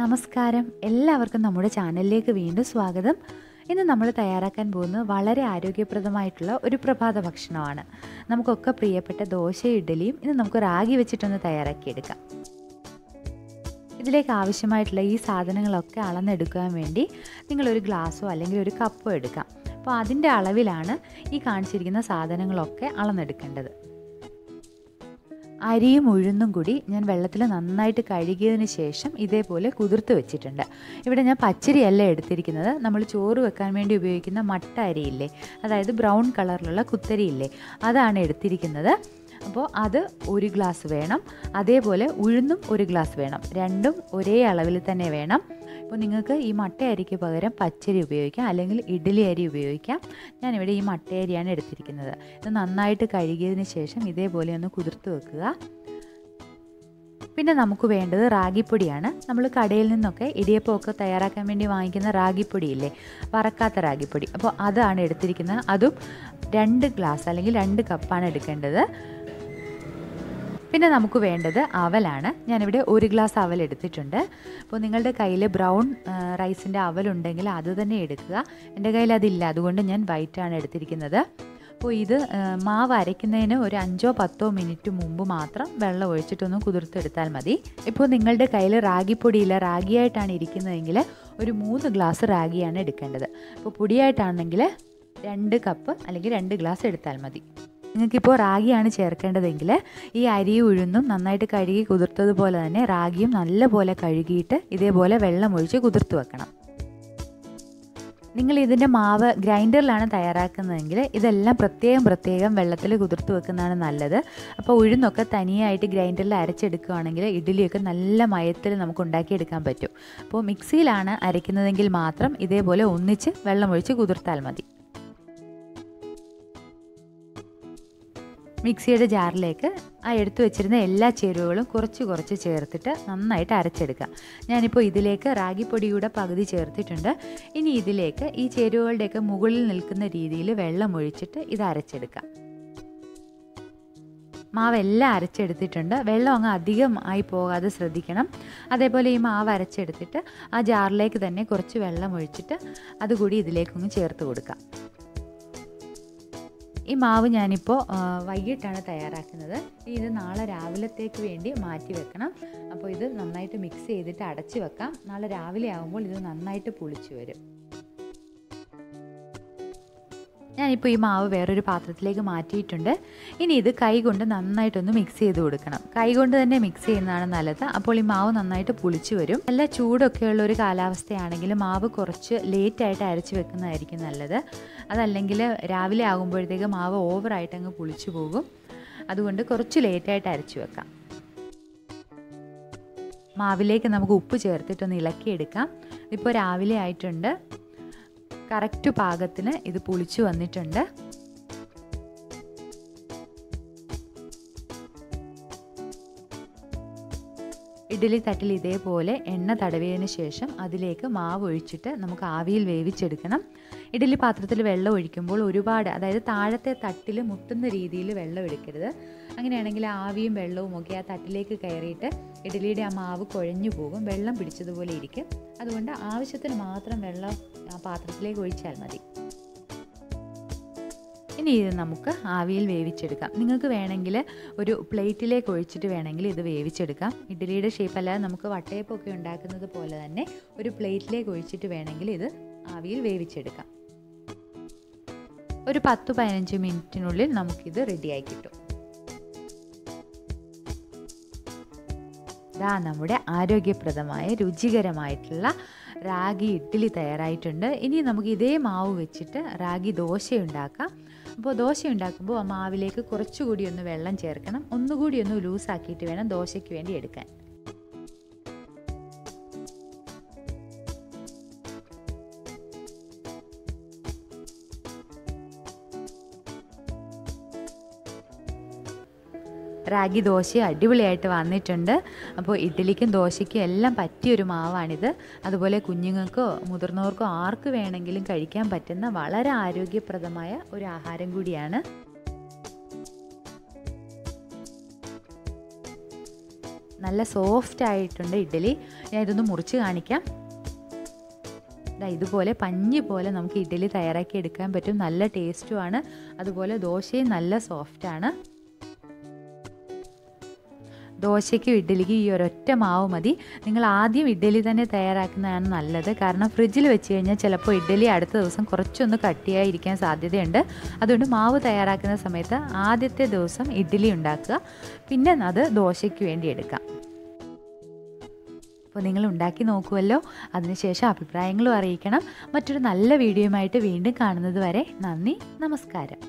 നമസ്കാരം, എല്ലാവർക്കും നമ്മുടെ ചാനലിലേക്ക് വീണ്ടും സ്വാഗതം. ഇന്ന് നമ്മൾ തയ്യാറാക്കാൻ പോകുന്നത് വളരെ ആരോഗ്യപ്രദമായിട്ടുള്ള ഒരു പ്രഭാത ഭക്ഷണമാണ്. നമുക്കൊക്കെ പ്രിയപ്പെട്ട ദോശയും ഇഡ്ഡലിയും ഇന്ന് നമുക്ക് റാഗി വെച്ചിട്ടൊന്ന് തയ്യാറാക്കിയെടുക്കാം. ഇതിലേക്ക് ആവശ്യമായിട്ടുള്ള ഈ സാധനങ്ങളൊക്കെ അളന്നെടുക്കാൻ വേണ്ടി നിങ്ങളൊരു ഗ്ലാസ്സോ അല്ലെങ്കിൽ ഒരു കപ്പോ എടുക്കാം. അപ്പോൾ അതിൻ്റെ അളവിലാണ് ഈ കാണിച്ചിരിക്കുന്ന സാധനങ്ങളൊക്കെ അളന്നെടുക്കേണ്ടത്. അരിയും ഉഴുന്നും കൂടി ഞാൻ വെള്ളത്തിൽ നന്നായിട്ട് കഴുകിയതിന് ശേഷം ഇതേപോലെ കുതിർത്ത് വെച്ചിട്ടുണ്ട്. ഇവിടെ ഞാൻ പച്ചരിയല്ല എടുത്തിരിക്കുന്നത്, നമ്മൾ ചോറ് വെക്കാൻ വേണ്ടി ഉപയോഗിക്കുന്ന മട്ട അരിയില്ലേ, അതായത് ബ്രൗൺ കളറിലുള്ള കുത്തരിയില്ലേ, അതാണ് എടുത്തിരിക്കുന്നത്. അപ്പോൾ അത് 1 ഗ്ലാസ് വേണം. അതേപോലെ ഉഴുന്നും 1 ഗ്ലാസ് വേണം. രണ്ടും ഒരേ അളവിൽ തന്നെ വേണം. അപ്പോൾ നിങ്ങൾക്ക് ഈ മട്ട അരിക്ക് പകരം പച്ചരി ഉപയോഗിക്കാം, അല്ലെങ്കിൽ ഇഡ്ഡലി അരി ഉപയോഗിക്കാം. ഞാനിവിടെ ഈ മട്ട അരിയാണ് എടുത്തിരിക്കുന്നത്. ഇത് നന്നായിട്ട് കഴുകിയതിന് ശേഷം ഇതേപോലെ ഒന്ന് കുതിർത്ത് വെക്കുക. പിന്നെ നമുക്ക് വേണ്ടത് റാഗിപ്പൊടിയാണ്. നമ്മൾ കടയിൽ നിന്നൊക്കെ ഇടിയപ്പമൊക്കെ തയ്യാറാക്കാൻ വേണ്ടി വാങ്ങിക്കുന്ന റാഗിപ്പൊടിയില്ലേ, വറക്കാത്ത റാഗിപ്പൊടി. അപ്പോൾ അതാണ് എടുത്തിരിക്കുന്നത്. അതും 2 ഗ്ലാസ് അല്ലെങ്കിൽ 2 കപ്പാണ് എടുക്കേണ്ടത്. പിന്നെ നമുക്ക് വേണ്ടത് അവലാണ്. ഞാനിവിടെ 1 ഗ്ലാസ് അവൽ എടുത്തിട്ടുണ്ട്. അപ്പോൾ നിങ്ങളുടെ കയ്യിൽ ബ്രൗൺ റൈസിൻ്റെ അവലുണ്ടെങ്കിൽ അത് തന്നെ എടുക്കുക. എൻ്റെ കയ്യിൽ അതില്ല, അതുകൊണ്ട് ഞാൻ വൈറ്റാണ് എടുത്തിരിക്കുന്നത്. അപ്പോൾ ഇത് മാവ് അരയ്ക്കുന്നതിന് ഒരു 5-10 മിനിറ്റ് മുമ്പ് മാത്രം വെള്ളം ഒഴിച്ചിട്ടൊന്ന് കുതിർത്തെടുത്താൽ മതി. ഇപ്പോൾ നിങ്ങളുടെ കയ്യിൽ റാഗിപ്പൊടിയില്ല, റാഗിയായിട്ടാണ് ഇരിക്കുന്നതെങ്കിൽ ഒരു 3 ഗ്ലാസ് റാഗിയാണ് എടുക്കേണ്ടത്. അപ്പോൾ പൊടിയായിട്ടാണെങ്കിൽ 2 കപ്പ് അല്ലെങ്കിൽ 2 ഗ്ലാസ് എടുത്താൽ മതി. നിങ്ങൾക്കിപ്പോൾ റാഗിയാണ് ചേർക്കേണ്ടതെങ്കിൽ ഈ അരിയും ഉഴുന്നും നന്നായിട്ട് കഴുകി കുതിർത്തതുപോലെ തന്നെ റാഗിയും നല്ലപോലെ കഴുകിയിട്ട് ഇതേപോലെ വെള്ളം ഒഴിച്ച് കുതിർത്ത് വെക്കണം. നിങ്ങൾ ഇതിൻ്റെ മാവ് ഗ്രൈൻഡറിലാണ് തയ്യാറാക്കുന്നതെങ്കിൽ ഇതെല്ലാം പ്രത്യേകം വെള്ളത്തിൽ കുതിർത്ത് വെക്കുന്നതാണ് നല്ലത്. അപ്പോൾ ഉഴുന്നൊക്കെ തനിയായിട്ട് ഗ്രൈൻഡറിൽ അരച്ചെടുക്കുകയാണെങ്കിൽ ഇഡ്ഡലിയൊക്കെ നല്ല മയത്തിൽ നമുക്ക് ഉണ്ടാക്കിയെടുക്കാൻ പറ്റും. അപ്പോൾ മിക്സിയിലാണ് അരയ്ക്കുന്നതെങ്കിൽ മാത്രം ഇതേപോലെ ഒന്നിച്ച് വെള്ളം ഒഴിച്ച് കുതിർത്താൽ മതി. മിക്സിയുടെ ജാറിലേക്ക് ആ എടുത്തു വെച്ചിരുന്ന എല്ലാ ചേരുവകളും കുറച്ച് ചേർത്തിട്ട് നന്നായിട്ട് അരച്ചെടുക്കുക. ഞാനിപ്പോൾ ഇതിലേക്ക് റാഗിപ്പൊടിയുടെ പകുതി ചേർത്തിട്ടുണ്ട്. ഇനി ഇതിലേക്ക് ഈ ചേരുവകളുടെയൊക്കെ മുകളിൽ നിൽക്കുന്ന രീതിയിൽ വെള്ളം ഒഴിച്ചിട്ട് ഇത് അരച്ചെടുക്കാം. മാവെല്ലാം അരച്ചെടുത്തിട്ടുണ്ട്. വെള്ളം അങ്ങ് അധികം ആയി പോകാതെ ശ്രദ്ധിക്കണം. അതേപോലെ ഈ മാവ് അരച്ചെടുത്തിട്ട് ആ ജാറിലേക്ക് തന്നെ കുറച്ച് വെള്ളം ഒഴിച്ചിട്ട് അതുകൂടി ഇതിലേക്കൊന്ന് ചേർത്ത് കൊടുക്കാം. ഈ മാവ് ഞാനിപ്പോൾ വൈകിട്ടാണ് തയ്യാറാക്കുന്നത്. ഇത് നാളെ രാവിലത്തേക്ക് വേണ്ടി മാറ്റി വെക്കണം. അപ്പോൾ ഇത് നന്നായിട്ട് മിക്സ് ചെയ്തിട്ട് അടച്ച് വെക്കാം. നാളെ രാവിലെ ആകുമ്പോൾ ഇത് നന്നായിട്ട് പുളിച്ചു വരും. ഞാനിപ്പോൾ ഈ മാവ് വേറൊരു പാത്രത്തിലേക്ക് മാറ്റിയിട്ടുണ്ട്. ഇനി ഇത് കൈകൊണ്ട് നന്നായിട്ടൊന്ന് മിക്സ് ചെയ്ത് കൊടുക്കണം. കൈകൊണ്ട് തന്നെ മിക്സ് ചെയ്യുന്നതാണ് നല്ലത്. അപ്പോൾ ഈ മാവ് നന്നായിട്ട് പുളിച്ചു വരും. നല്ല ചൂടൊക്കെയുള്ള ഒരു കാലാവസ്ഥയാണെങ്കിൽ മാവ് കുറച്ച് ലേറ്റായിട്ട് അരച്ച് വെക്കുന്നതായിരിക്കും നല്ലത്. അതല്ലെങ്കിൽ രാവിലെ ആകുമ്പോഴത്തേക്ക് മാവ് ഓവറായിട്ട് അങ്ങ് പുളിച്ചു പോകും. അതുകൊണ്ട് കുറച്ച് ലേറ്റായിട്ട് അരച്ച് വെക്കാം. മാവിലേക്ക് നമുക്ക് ഉപ്പ് ചേർത്തിട്ടൊന്ന് ഇളക്കിയെടുക്കാം. ഇപ്പോൾ രാവിലെ ആയിട്ടുണ്ട്. കറക്റ്റ് പാകത്തിന് ഇത് പുളിച്ചു വന്നിട്ടുണ്ട്. ഇഡ്ഡലി തട്ടിൽ ഇതേപോലെ എണ്ണ തടവിയതിന് ശേഷം അതിലേക്ക് മാവ് ഒഴിച്ചിട്ട് നമുക്ക് ആവിയിൽ വേവിച്ചെടുക്കണം. ഇഡ്ഡലി പാത്രത്തിൽ വെള്ളം ഒഴിക്കുമ്പോൾ ഒരുപാട്, അതായത് താഴത്തെ തട്ടിൽ മുട്ടുന്ന രീതിയിൽ വെള്ളം എടുക്കരുത്. അങ്ങനെയാണെങ്കിൽ ആവിയും വെള്ളവും ഒക്കെ ആ തട്ടിലേക്ക് കയറിയിട്ട് ഇഡ്ഡലിയുടെ ആ മാവ് കുഴഞ്ഞു പോകും, വെള്ളം പിടിച്ചതുപോലെ ഇരിക്കും. അതുകൊണ്ട് ആവശ്യത്തിന് മാത്രം വെള്ളം ആ പാത്രത്തിലേക്ക് ഒഴിച്ചാൽ മതി. ഇനി ഇത് നമുക്ക് ആവിയിൽ വേവിച്ചെടുക്കാം. നിങ്ങൾക്ക് വേണമെങ്കിൽ ഒരു പ്ലേറ്റിലേക്ക് ഒഴിച്ചിട്ട് വേണമെങ്കിൽ ഇത് വേവിച്ചെടുക്കാം. ഇഡ്ഡലിയുടെ ഷേപ്പ് അല്ലാതെ നമുക്ക് വട്ടയപ്പമൊക്കെ ഉണ്ടാക്കുന്നത് പോലെ തന്നെ ഒരു പ്ലേറ്റിലേക്ക് ഒഴിച്ചിട്ട് വേണമെങ്കിൽ ഇത് ആവിയിൽ വേവിച്ചെടുക്കാം. ഒരു 10-15 മിനിറ്റിനുള്ളിൽ നമുക്കിത് റെഡിയായി കിട്ടും. ഇതാ നമ്മുടെ ആരോഗ്യപ്രദമായ രുചികരമായിട്ടുള്ള റാഗി ഇഡ്ഡലി തയ്യാറായിട്ടുണ്ട്. ഇനി നമുക്ക് ഇതേ മാവ് വെച്ചിട്ട് റാഗി ദോശ ഉണ്ടാക്കാം. അപ്പോൾ ദോശ ഉണ്ടാക്കുമ്പോൾ ആ മാവിലേക്ക് കുറച്ചുകൂടി ഒന്ന് വെള്ളം ചേർക്കണം. ഒന്നുകൂടി ഒന്ന് ലൂസാക്കിയിട്ട് വേണം ദോശയ്ക്ക് വേണ്ടി എടുക്കാൻ. റാഗി ദോശ അടിപൊളിയായിട്ട് വന്നിട്ടുണ്ട്. അപ്പോൾ ഇഡ്ഡലിക്കും ദോശയ്ക്കും എല്ലാം പറ്റിയൊരു മാവാണിത്. അതുപോലെ കുഞ്ഞുങ്ങൾക്കോ മുതിർന്നവർക്കോ ആർക്ക് വേണമെങ്കിലും കഴിക്കാൻ പറ്റുന്ന വളരെ ആരോഗ്യപ്രദമായ ഒരു ആഹാരം കൂടിയാണ്. നല്ല സോഫ്റ്റ് ആയിട്ടുണ്ട് ഇഡ്ഡലി. ഞാൻ ഇതൊന്ന് മുറിച്ച് കാണിക്കാം. ഇതുപോലെ പഞ്ഞി പോലെ നമുക്ക് ഇഡ്ഡലി തയ്യാറാക്കി എടുക്കാൻ പറ്റും. നല്ല ടേസ്റ്റുമാണ്. അതുപോലെ ദോശയും നല്ല സോഫ്റ്റാണ്. ദോശയ്ക്കും ഇഡ്ഡലിക്കും ഈ ഒരൊറ്റ മാവ് മതി. നിങ്ങൾ ആദ്യം ഇഡ്ഡലി തന്നെ തയ്യാറാക്കുന്നതാണ് നല്ലത്. കാരണം ഫ്രിഡ്ജിൽ വെച്ച് കഴിഞ്ഞാൽ ചിലപ്പോൾ ഇഡ്ഡലി അടുത്ത ദിവസം കുറച്ചൊന്ന് കട്ടിയായിരിക്കാൻ സാധ്യതയുണ്ട്. അതുകൊണ്ട് മാവ് തയ്യാറാക്കുന്ന സമയത്ത് ആദ്യത്തെ ദിവസം ഇഡ്ഡലി ഉണ്ടാക്കുക, പിന്നെ അത് ദോശയ്ക്ക് വേണ്ടി എടുക്കാം. അപ്പോൾ നിങ്ങൾ ഉണ്ടാക്കി നോക്കുമല്ലോ. അതിനുശേഷം അഭിപ്രായങ്ങളും അറിയിക്കണം. മറ്റൊരു നല്ല വീഡിയോയുമായിട്ട് വീണ്ടും കാണുന്നത് വരെ നന്ദി, നമസ്കാരം.